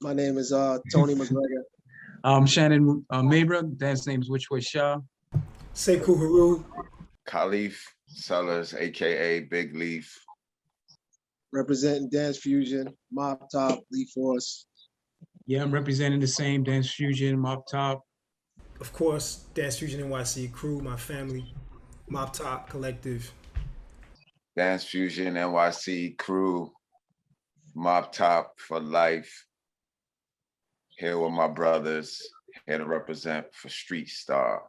My name is Tony McGregor. Shannon MABRA, dance name is Whichway Shaw. SEKOU HERU. CALEAF Sellers, aka Big Leaf. Representing Dance Fusion, Mop Top, Lee Force. Yeah, I'm representing the same Dance Fusion, Mop Top. Of course, DANCEFUSION NYC crew, my family, Mop Top Collective. DanceFusion NYC crew, Mop Top for life. Here with my brothers, here to represent for Streetstar.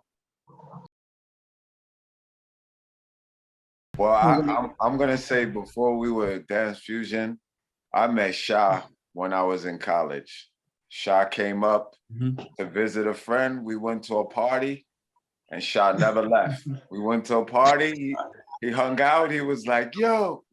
Well, I'm gonna say before we were Dance Fusion, I met Sha when I was in college. Sha came up to visit a friend. We went to a party, and Sha never left. We went to a party. He hung out. He was like, "Yo,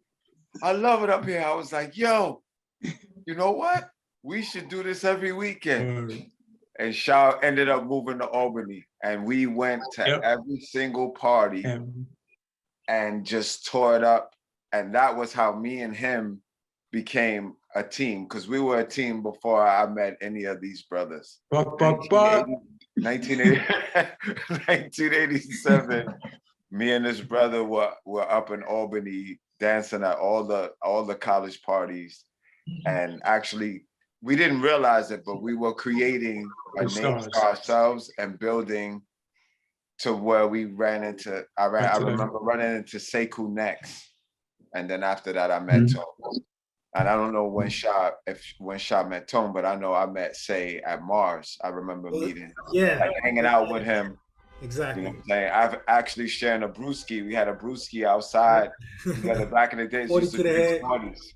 I love it up here." I was like, "Yo, you know what? We should do this every weekend." And Sha ended up moving to Albany, and we went to every single party and just tore it up. And that was how me and him became a team, because we were a team before I met any of these brothers. 1987, me and this brother were up in Albany dancing at all the college parties. And actually, we didn't realize it, but we were creating a name for ourselves and building to where we ran into, I remember running into SEKOU next. And then after that, I met Tone. And I don't know when Sha met Tone, but I know I met Say at Mars. I remember meeting, like hanging out with him. Exactly. You know what I'm saying? I've actually shared a brewski. We had a brewski outside together back in the days. 40 to the head. 40s.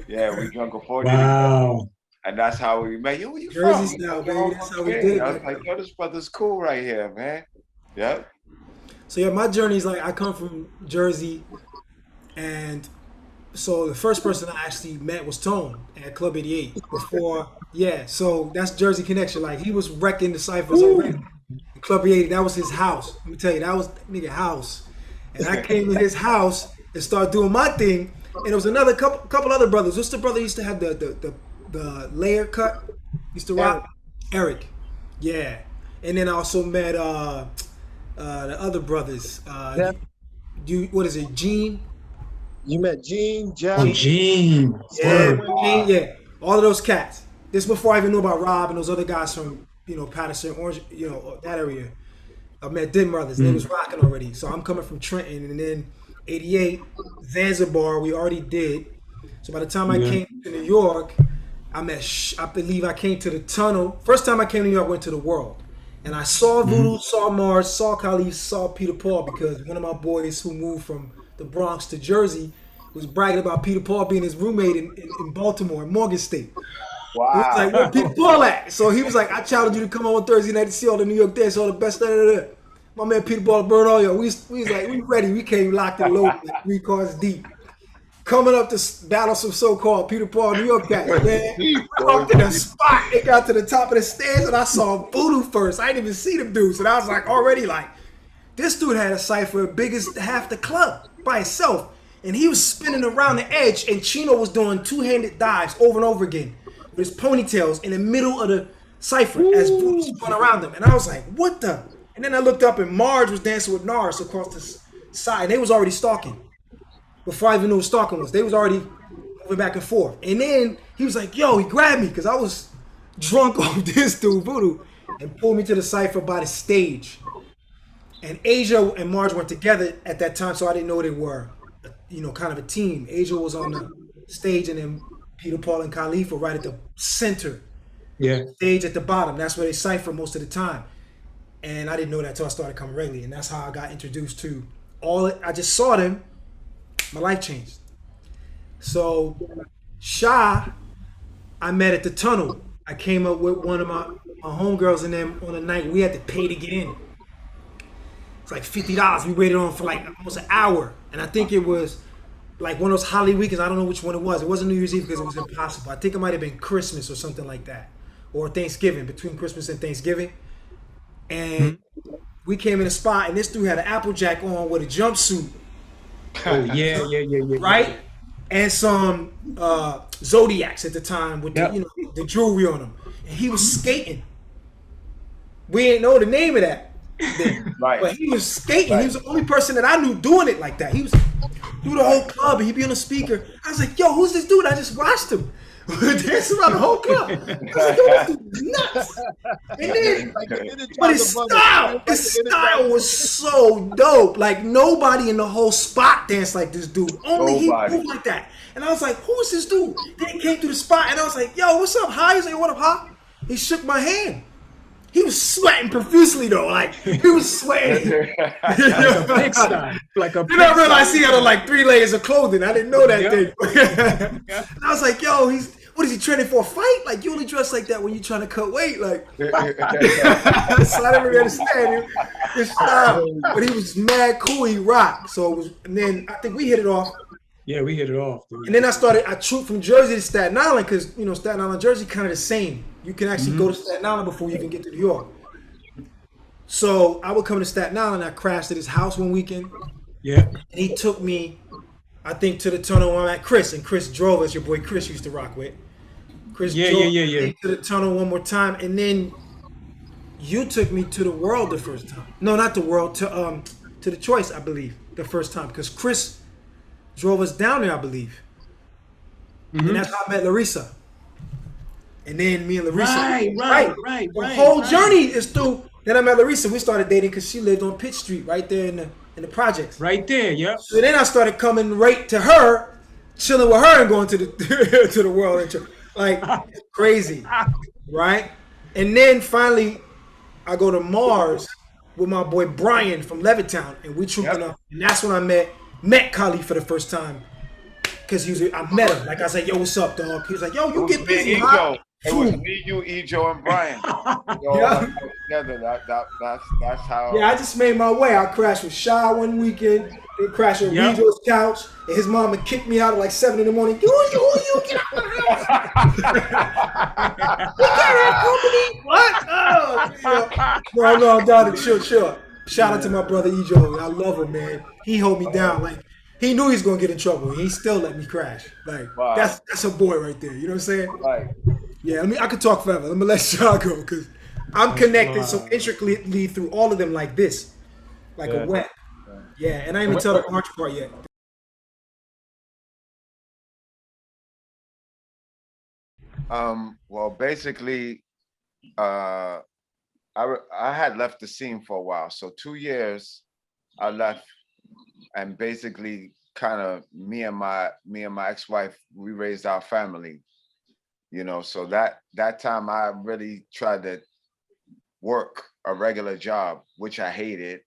Yeah, we drunk a 40. Wow. And that's how we met. Yo, where you Jersey from? style, baby. That's how we did it. I was like, yo, this brother's cool right here, man. Yeah. So yeah, my journey is like, I come from Jersey, and so the first person I actually met was Tone at Club 88 before, so that's Jersey connection. Like, he was wrecking the ciphers already. Club 88, that was his house. Let me tell you, that was nigga house. And I came to his house and started doing my thing. And there was another couple other brothers. What's the brother who used to have the layer cut? Used to rock? Eric. Yeah. And then I also met the other brothers. What is it, Gene? You met Gene, Jack. Oh, Gene. Gene, yeah. All of those cats. This before I even knew about Rob and those other guys from, Patterson, Orange, that area. I met Din Brothers. They was rocking already. So I'm coming from Trenton, and then 88, Zanzibar, we already did. So by the time I came to New York, I believe I came to the Tunnel. First time I came to New York, I went to the World. And I saw Voodoo, saw Mars, saw CALEAF, saw Peter Paul, because one of my boys who moved from the Bronx to Jersey was bragging about Peter Paul being his roommate in Baltimore, in Morgan State. Wow. He was like, where Peter Paul at? So he was like, I challenge you to come on Thursday night to see all the New York dance, all the best. My man Peter Paul burned all y'all. We was like, we ready. We came locked and loaded, like 3 cars deep. Coming up to battle some so-called Peter Paul New York guys, man. We walked in the spot. They got to the top of the stairs, and I saw Voodoo first. I didn't even see them dudes. And I was like, already like, this dude had a cipher big as half the club by himself. And he was spinning around the edge, and Chino was doing 2-handed dives over and over again with his ponytails in the middle of the cipher as Voodoo spun around them. And I was like, what the? And then I looked up, and Marge was dancing with Nars across the side. And they was already stalking. Before I even knew what stalking was, they was already moving back and forth. And then he was like, yo, he grabbed me, because I was drunk off this dude, Voodoo, and pulled me to the cipher by the stage. And Asia and Marge weren't together at that time, so I didn't know they were, kind of a team. Asia was on the stage, and then Peter Paul and CALEAF were right at the center. Yeah. Stage at the bottom. That's where they cipher most of the time. And I didn't know that until I started coming regularly. And that's how I got introduced to I just saw them. My life changed. So Sha, I met at the Tunnel. I came up with one of my homegirls, and then on a night we had to pay to get in. It's like $50. We waited on for like almost an hour. And I think it was like one of those holiday weekends. I don't know which one it was. It wasn't New Year's Eve because it was impossible. I think it might have been Christmas or something like that. Or Thanksgiving, between Christmas and Thanksgiving. And we came in a spot, and this dude had an Applejack on with a jumpsuit. Oh, yeah. Right? and some Zodiacs at the time with the, you know, the jewelry on them. And he was skating. We didn't know the name of that then. Right. But he was skating. He was the only person that I knew doing it like that. He was through the whole club and he'd be on the speaker. I was like, yo, who's this dude? I just watched him. Dancing around the whole club. I was like, yo, this dude's nuts. And then, but his style was so dope. Like nobody in the whole spot danced like this dude. Only he moved like that. And I was like, who is this dude? Then he came through the spot and I was like, yo, what's up, Hi? He's like, what up, Hi? He shook my hand. He was sweating profusely though, like he was sweating. Like a then I realized he had on like 3 layers of clothing. I didn't know that thing. And I was like, yo, what is he training for a fight? Like you only dress like that when you're trying to cut weight, like. So I didn't really understand his style, but he was mad cool. He rocked. So it was, and then I think we hit it off. Yeah, we hit it off, dude. And then I trooped from Jersey to Staten Island because, you know, Staten Island, Jersey kind of the same. You can actually go to Staten Island before you even get to New York. So I would come to Staten Island. I crashed at his house one weekend. Yeah. And he took me, I think, to the tunnel where I'm at Chris. And Chris drove us. Your boy Chris used to rock with. Chris drove me to the tunnel one more time. And then you took me to the World the first time. No, not the World. To the Choice, I believe, the first time. Because Chris drove us down there, I believe. And that's how I met Larissa. And then me and Larissa. Right. The whole journey is through. Then I met Larissa. We started dating because she lived on Pitt Street, right there in the projects. Right there, yep. So then I started coming right to her, chilling with her and going to the to the World. Like crazy, right? And then finally, I go to Mars with my boy Brian from Levittown, and we trooping up. And that's when I met CALEAF for the first time. Because I met him. Like I said, yo, what's up, dog? He was like, yo, you get busy, huh? It was me, you, Ejo, and Brian. Together. That's how. Yeah, I just made my way. I crashed with Sha one weekend. Then crashed on Ejo's couch. And his mama kicked me out at like 7 in the morning. You get out of the house. We can't have company. What? Oh, no, dog, chill. Shout out to my brother Ejo. I love him, man. He hold me down. Like, he knew he was gonna get in trouble. He still let me crash. Like that's a boy right there. You know what I'm saying? Right. Yeah. I could talk forever. Let me let y'all go because I'm connected so intricately through all of them like this, like a web. Yeah. And I didn't even tell the arch part yet. Well, basically, I had left the scene for a while. So 2 years, I left. And basically, kind of me and my ex-wife, we raised our family, you know. So that time, I really tried to work a regular job, which I hated.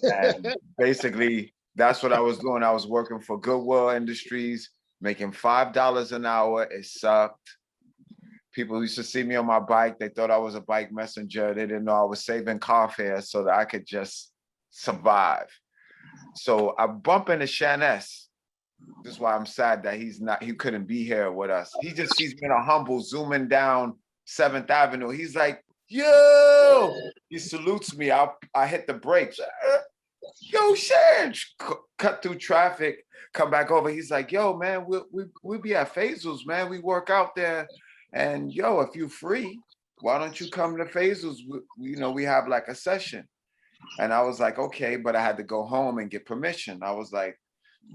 And basically, that's what I was doing. I was working for Goodwill Industries, making $5 an hour. It sucked. People used to see me on my bike. They thought I was a bike messenger. They didn't know I was saving car fare so that I could just survive. So I bump into SHANNON. This is why I'm sad that he couldn't be here with us. He just sees me in a humble zooming down 7th Avenue. He's like, yo, he salutes me. I hit the brakes. Yo, Shan, cut through traffic, come back over. He's like, yo, man, we'll be at Faisal's, man. We work out there. And yo, if you're free, why don't you come to Faisal's? We have like a session. And I was like, okay, but I had to go home and get permission. I was like,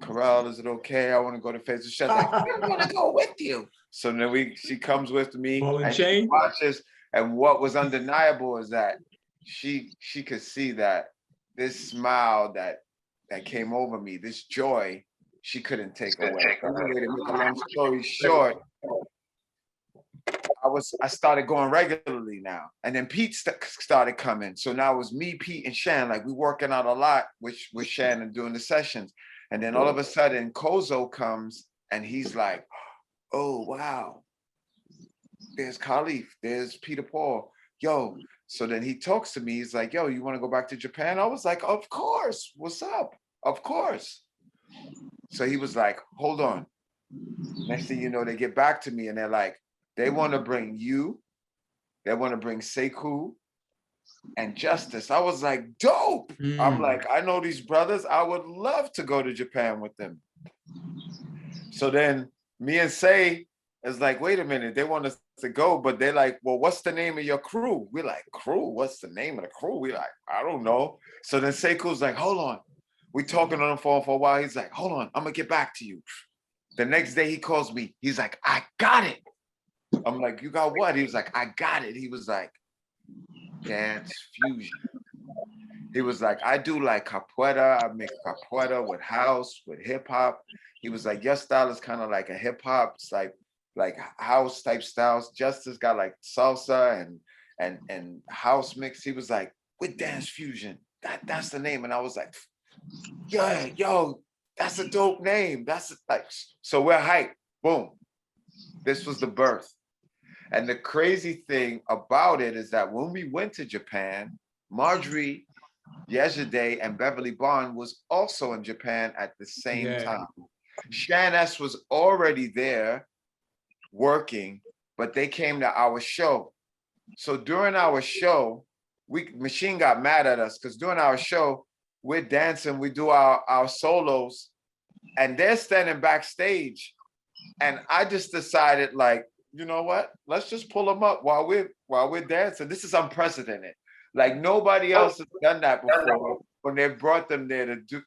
Corral, is it okay? I want to go to Faisal's. She's like, I want to go with you. So then she comes with me and she watches. And what was undeniable is that she could see that this smile that came over me, this joy, she couldn't take away. To make a long story short, I started going regularly now. And then Pete started coming. So now it was me, Pete, and Shan. Like, we working out a lot with Shannon doing the sessions. And then all of a sudden, Kozo comes and he's like, oh, wow. There's CALEAF, there's Peter Paul. Yo, so then he talks to me. He's like, yo, you want to go back to Japan? I was like, of course. What's up? Of course. So he was like, hold on. Next thing you know, they get back to me and they're like, they want to bring you, they want to bring SEKOU and Justice. I was like, dope. I'm like, I know these brothers. I would love to go to Japan with them. So then me and Say is like, wait a minute, they want us to go, but they're like, well, what's the name of your crew? We're like, crew? What's the name of the crew? We're like, I don't know. So then Sekou's like, hold on. We talking on the phone for a while. He's like, hold on, I'm gonna get back to you. The next day he calls me. He's like, I got it. I'm like, you got what? He was like, I got it. He was like, dance fusion. He was like, I do like capoeira. I make capoeira with house, with hip hop. He was like, your style is kind of like a hip hop, it's like house type styles. Justice got like salsa and house mix. He was like, with dance fusion. That's the name. And I was like, yeah, yo, that's a dope name. That's like, so we're hyped. Boom. This was the birth. And the crazy thing about it is that when we went to Japan, Marjorie Yesterday and Beverly Bond was also in Japan at the same time. Shannon was already there working, but they came to our show. So during our show, Machine got mad at us because during our show, we're dancing, we do our solos, and they're standing backstage. And I just decided, like, you know what? Let's just pull them up while we're dancing. This is unprecedented. Like nobody else has done that before when they brought them there to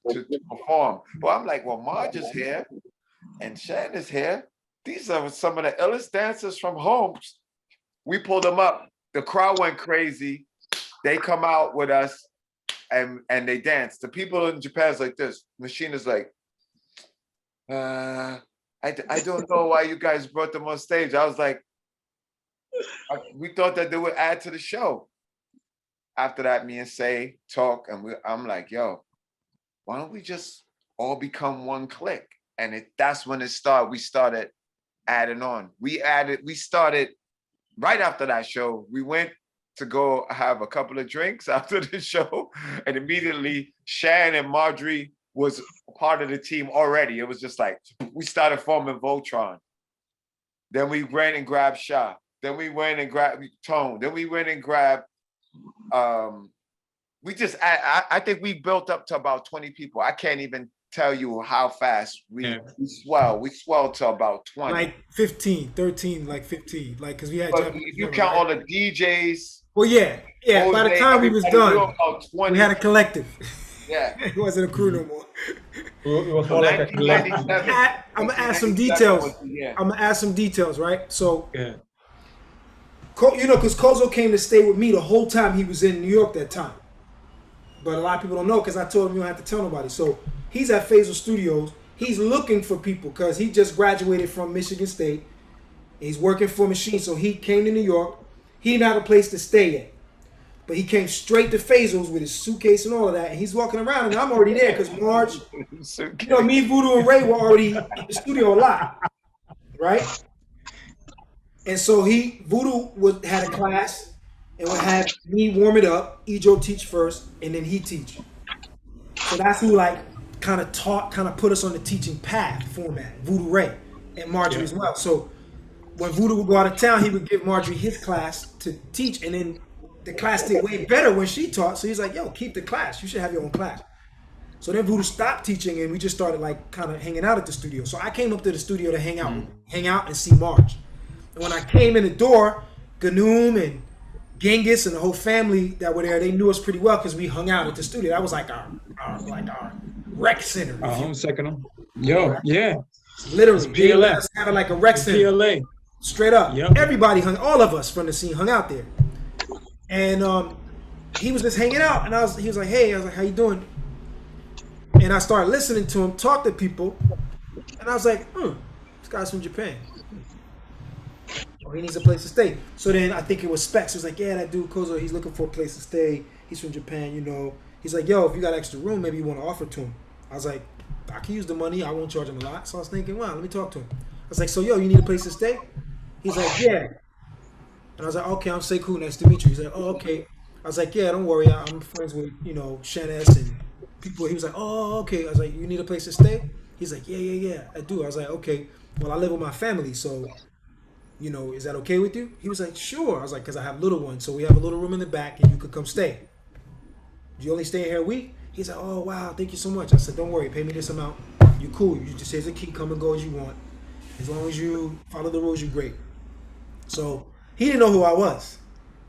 perform. But I'm like, well, Marge is here and Shannon is here. These are some of the illest dancers from home. We pulled them up. The crowd went crazy. They come out with us and they dance. The people in Japan is like this. Machine is like, I don't know why you guys brought them on stage. I was like, we thought that they would add to the show. After that, me and Say talk, and I'm like, yo, why don't we just all become one clique? And that's when it started. We started adding on. We started right after that show. We went to go have a couple of drinks after the show, and immediately Shannon and Marjorie was part of the team already. It was just like, we started forming Voltron. Then we went and grabbed Sha. Then we went and grabbed Tone. Then we went and grabbed, I think we built up to about 20 people. I can't even tell you how fast we swelled to about 20. Like 15, 13, like 15. Like, because we had, if you count all the DJs. Well, yeah. By the time we was done, we had a collective. Yeah. It wasn't a crew no more. It was more like a collective. I'm gonna add some details. I'm gonna add some details, right? So, you know, because Kozo came to stay with me the whole time he was in New York that time. But a lot of people don't know because I told him you don't have to tell nobody. So he's at Faisal Studios. He's looking for people because he just graduated from Michigan State. He's working for Machine. So he came to New York. He didn't have a place to stay yet. But he came straight to Faisal's with his suitcase and all of that. And he's walking around and I'm already there because Marge, you know, me, Voodoo, and Ray were already in the studio a lot. Right? And so Voodoo had a class and would have me warm it up, Ejo teach first, and then he teach. So that's who like kind of put us on the teaching path format, Voodoo Ray and Marjorie as well. So when Voodoo would go out of town, he would give Marjorie his class to teach, and then the class did way better when she taught. So he's like, yo, keep the class. You should have your own class. So then Voodoo stopped teaching and we just started like kind of hanging out at the studio. So I came up to the studio to hang out and see Marge. And when I came in the door, Ganoom and Genghis and the whole family that were there, they knew us pretty well because we hung out at the studio. That was like our rec center. Home second. Yo, yeah. Literally. PLF. Kind of like a rec center. PLA. Straight up. Yep. Everybody all of us from the scene hung out there. And he was just hanging out. And he was like, hey, I was like, how you doing? And I started listening to him talk to people. And I was like, this guy's from Japan. Oh, he needs a place to stay. So then I think it was Specs. He was like, yeah, that dude Kozo, he's looking for a place to stay. He's from Japan, you know. He's like, yo, if you got extra room, maybe you want to offer it to him. I was like, I can use the money. I won't charge him a lot. So I was thinking, wow, let me talk to him. I was like, so yo, you need a place to stay? He's like, yeah. And I was like, okay, I'm SEKOU. Nice to meet you. He's like, oh, okay. I was like, yeah, don't worry. I'm friends with, you know, Shannon and people. He was like, oh, okay. I was like, you need a place to stay? He's like, yeah, I do. I was like, okay. Well, I live with my family, so, you know, is that okay with you? He was like, sure. I was like, because I have little ones, so we have a little room in the back, and you could come stay. Do you only stay here a week? He's like, oh, wow, thank you so much. I said, don't worry, pay me this amount. You cool. You just here's a key. Come and go as you want. As long as you follow the rules, you're great. So he didn't know who I was.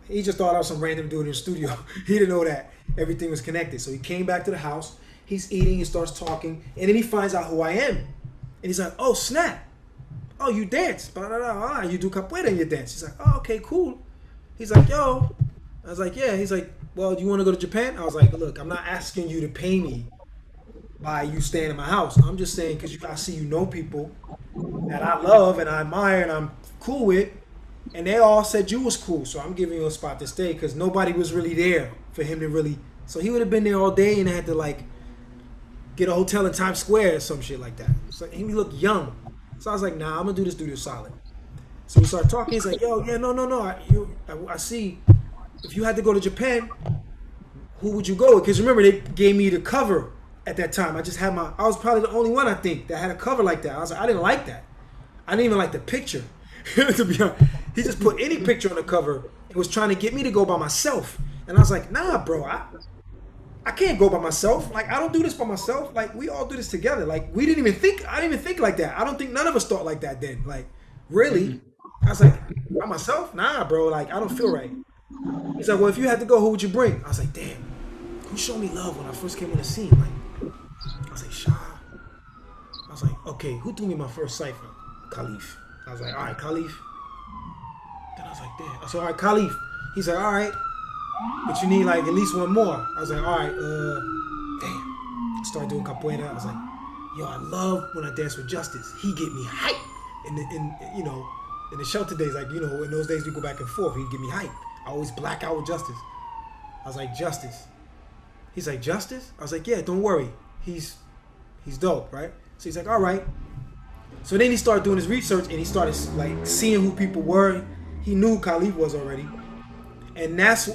He just thought I was some random dude in the studio. He didn't know that everything was connected. So he came back to the house. He's eating. He starts talking, and then he finds out who I am. And he's like, "Oh snap! Oh, you dance? Blah, blah, blah, blah. You do capoeira in your dance?" He's like, "Oh, okay, cool." He's like, "Yo," I was like, "Yeah." He's like, "Well, do you want to go to Japan?" I was like, "Look, I'm not asking you to pay me by you staying in my house. I'm just saying because I see you know people that I love and I admire and I'm cool with, and they all said you was cool. So I'm giving you a spot to stay because nobody was really there for him to really. So he would have been there all day and had to like get a hotel in Times Square or some shit like that. So he looked young. So I was like, nah, I'm gonna do this dude a solid. So we started talking. He's like, yo, yeah, no. I see. If you had to go to Japan, who would you go with? Because remember, they gave me the cover at that time. I was probably the only one, I think, that had a cover like that. I was like, I didn't like that. I didn't even like the picture. To be honest, he just put any picture on the cover and was trying to get me to go by myself. And I was like, nah, bro, I can't go by myself. Like, I don't do this by myself. Like, we all do this together. Like, I didn't even think like that. I don't think none of us thought like that then. Like, really? I was like, by myself? Nah, bro. Like, I don't feel right. He's like, well, if you had to go, who would you bring? I was like, damn, who showed me love when I first came on the scene? Like, I was like, Sha. I was like, okay, who threw me my first cipher? CALEAF. I was like, all right, CALEAF. Then I was like, damn. I said, all right, CALEAF. He's like, all right, but you need like at least one more. I was like, all right, damn. I started doing capoeira. I was like, yo, I love when I dance with Justice. He get me hype in the shelter days. Like, you know, in those days we go back and forth. He'd get me hype. I always black out with Justice. I was like, Justice. He's like, Justice? I was like, yeah, don't worry. He's dope, right? So he's like, all right. So then he started doing his research and he started like seeing who people were. He knew who CALEAF was already. And that's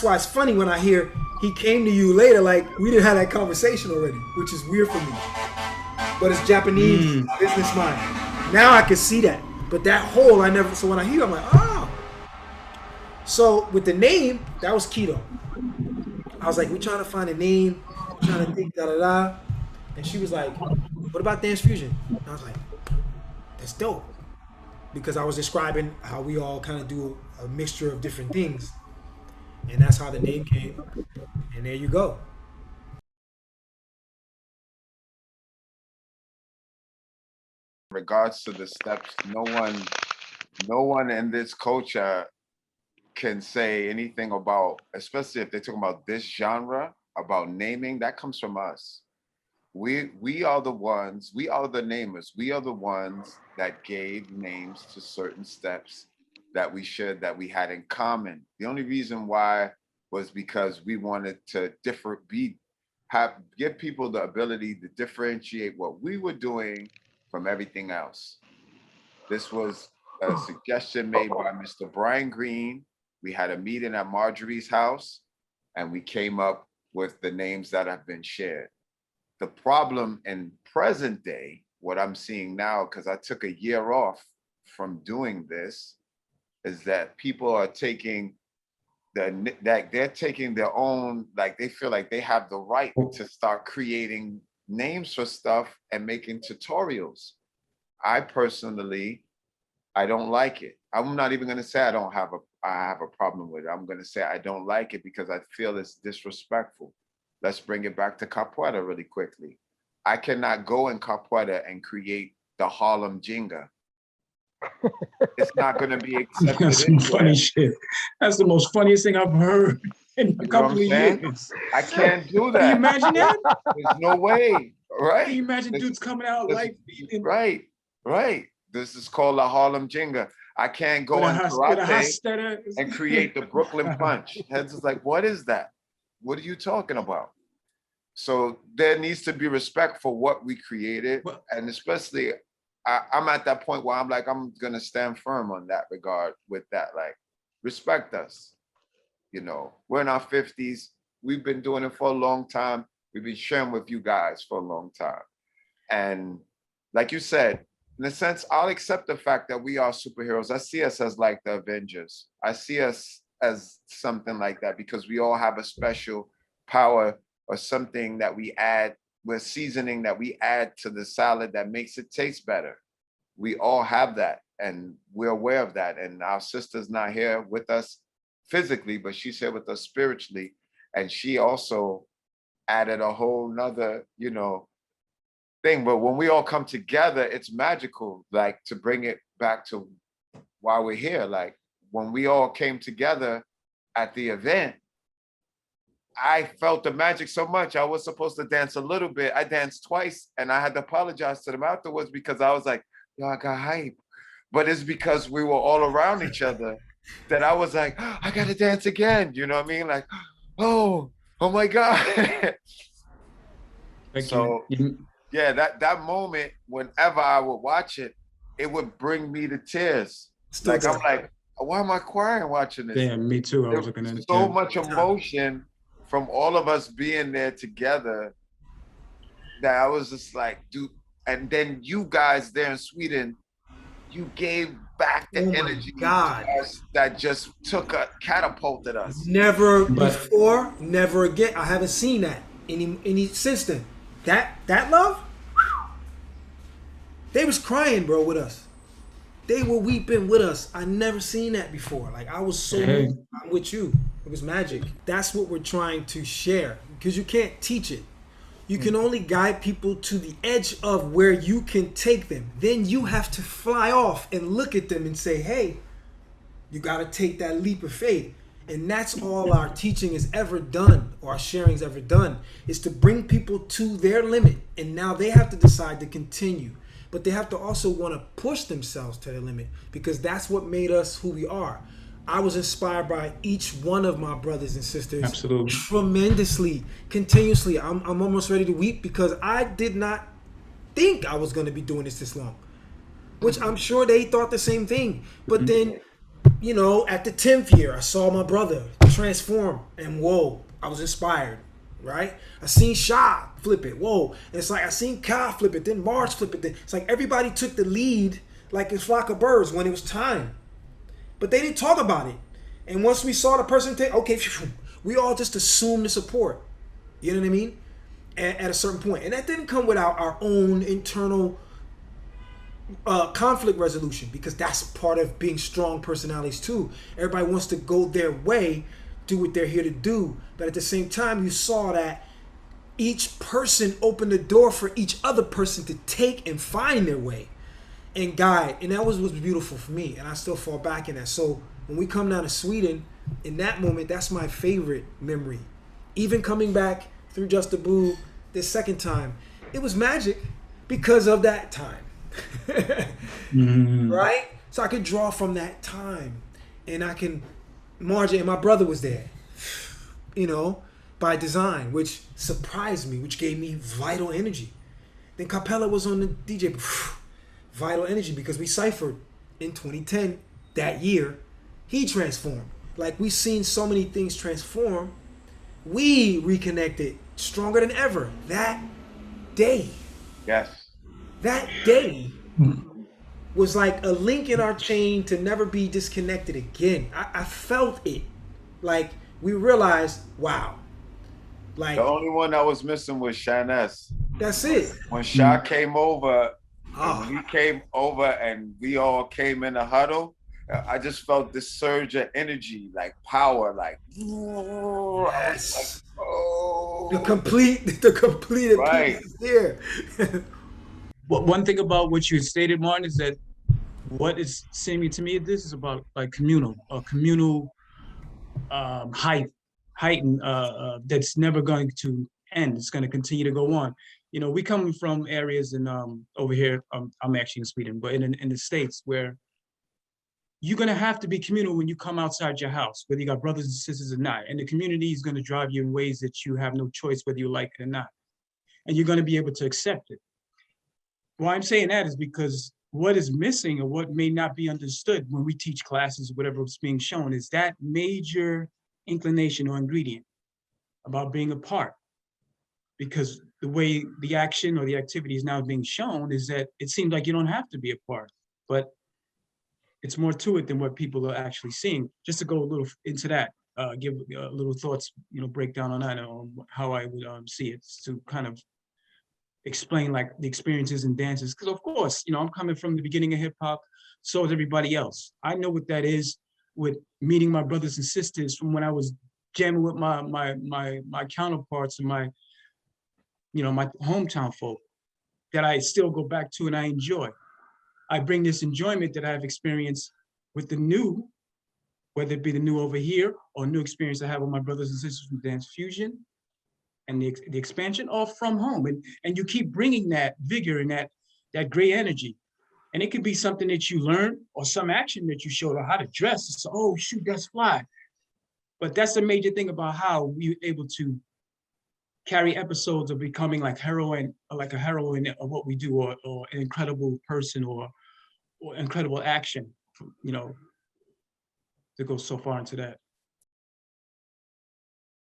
why it's funny when I hear he came to you later, like we didn't have that conversation already, which is weird for me. But it's Japanese business mind. Now I can see that. But that whole so when I hear it, I'm like, oh. So with the name, that was keto. I was like, we're trying to find a name, we're trying to think, da-da-da. And she was like, what about Dance Fusion? And I was like, that's dope. Because I was describing how we all kind of do a mixture of different things. And that's how the name came. And there you go. In regards to the steps, no one in this culture can say anything about, especially if they're talking about this genre, about naming. That comes from us. We are the ones, we are the namers. We are the ones that gave names to certain steps that we had in common. The only reason why was because we wanted to give people the ability to differentiate what we were doing from everything else. This was a suggestion made by Mr. Brian Green. We had a meeting at Marjorie's house and we came up with the names that have been shared. The problem in present day, what I'm seeing now, because I took a year off from doing this, is that people are taking they're taking their own, like they feel like they have the right to start creating names for stuff and making tutorials. I personally, I don't like it. I'm not even gonna say I have a problem with it. I'm gonna say I don't like it because I feel it's disrespectful. Let's bring it back to capoeira really quickly. I cannot go in capoeira and create the Harlem Jenga. It's not going to be accepted. That's some funny shit. That's the most funniest thing I've heard in a couple of years. I can't do that. Can you imagine that? There's no way, right? Can you imagine dudes coming out like... Right. This is called the Harlem Jenga. I can't go in karate and create the Brooklyn Punch. It's just like, what is that? What are you talking about? So there needs to be respect for what we created. And especially, I'm at that point where I'm like, I'm going to stand firm on that regard with that. Like, respect us. You know, we're in our 50s. We've been doing it for a long time. We've been sharing with you guys for a long time. And like you said, in a sense, I'll accept the fact that we are superheroes. I see us as like the Avengers. I see us as something like that because we all have a special power or something that we add we're seasoning that we add to the salad that makes it taste better. We all have that, and we're aware of that. And our sister's not here with us physically, but she's here with us spiritually. And she also added a whole nother, you know, thing. But when we all come together, it's magical, like, to bring it back to why we're here. Like, when we all came together at the event, I felt the magic so much. I was supposed to dance a little bit. I danced twice, and I had to apologize to them afterwards because I was like, yo, I got hype. But it's because we were all around each other that I was like, oh, I gotta dance again. You know what I mean? Like, oh my God. So yeah, that moment, whenever I would watch it, it would bring me to tears. Like, I'm like, why am I crying watching this? Yeah, me too. I was looking at it. So much emotion from all of us being there together that I was just like, dude. And then you guys there in Sweden, you gave back the energy to us that just catapulted us. Never before, never again. I haven't seen that any since then. That love, they was crying, bro, with us. They were weeping with us. I never seen that before. Like, I was so moved. I'm with you. It was magic. That's what we're trying to share, because you can't teach it. You can only guide people to the edge of where you can take them. Then you have to fly off and look at them and say, hey, you got to take that leap of faith. And that's all our teaching has ever done, or our sharing has ever done, is to bring people to their limit. And now they have to decide to continue. But they have to also want to push themselves to their limit, because that's what made us who we are. I was inspired by each one of my brothers and sisters. Absolutely. Tremendously, continuously. I'm almost ready to weep, because I did not think I was going to be doing this long, which I'm sure they thought the same thing. But then, you know, at the 10th year, I saw my brother transform, and whoa, I was inspired, right? I seen Sha flip it, whoa. And it's like I seen Ka flip it, then March flip it. Then it's like everybody took the lead like a flock of birds when it was time. But they didn't talk about it. And once we saw the person take, okay, we all just assumed the support. You know what I mean? At a certain point. And that didn't come without our own internal conflict resolution, because that's part of being strong personalities too. Everybody wants to go their way, do what they're here to do. But at the same time, you saw that each person opened the door for each other person to take and find their way and guide. And that was what's beautiful for me. And I still fall back in that. So when we come down to Sweden, in that moment, that's my favorite memory. Even coming back through Just a Boo this second time, it was magic because of that time. Right? So I could draw from that time, and I can Marja, and my brother was there, you know, by design, which surprised me, which gave me vital energy. Then Capella was on the DJ, vital energy, because we ciphered in 2010 that year. He transformed. Like, we seen so many things transform. We reconnected stronger than ever that day. Yes. That day was like a link in our chain to never be disconnected again. I felt it. Like, we realized, wow. Like, the only one that was missing was Shannes. That's it. When Sha came over, we came over and we all came in a huddle, I just felt this surge of energy, like power, like, yes. like, oh. The complete right. piece is there. Well, one thing about what you stated, Martin, is that what is seeming to me, this is about like communal heightened that's never going to end. It's going to continue to go on. You know, we come from areas in over here. I'm actually in Sweden, but in the States, where you're going to have to be communal when you come outside your house, whether you got brothers and sisters or not. And the community is going to drive you in ways that you have no choice whether you like it or not. And you're going to be able to accept it. Why I'm saying that is because what is missing, or what may not be understood when we teach classes, whatever is being shown, is that major inclination or ingredient about being a part. Because the way the action or the activity is now being shown is that it seems like you don't have to be a part, but it's more to it than what people are actually seeing. Just to go a little into that, give a little thoughts, breakdown on that, on how I would see it, to kind of explain like the experiences and dances. Because of course, you know, I'm coming from the beginning of hip hop, so is everybody else. I know what that is with meeting my brothers and sisters from when I was jamming with my counterparts and my, you know, my hometown folk that I still go back to and I enjoy. I bring this enjoyment that I've experienced with the new, whether it be the new over here or new experience I have with my brothers and sisters from Dance Fusion and the expansion, all from home. And you keep bringing that vigor and that great energy. And it could be something that you learn or some action that you showed or how to dress. It's, oh, shoot, that's fly. But that's the major thing about how we're able to carry episodes of becoming like heroine, or like a heroine of what we do, or an incredible person, or incredible action, you know, to go so far into that.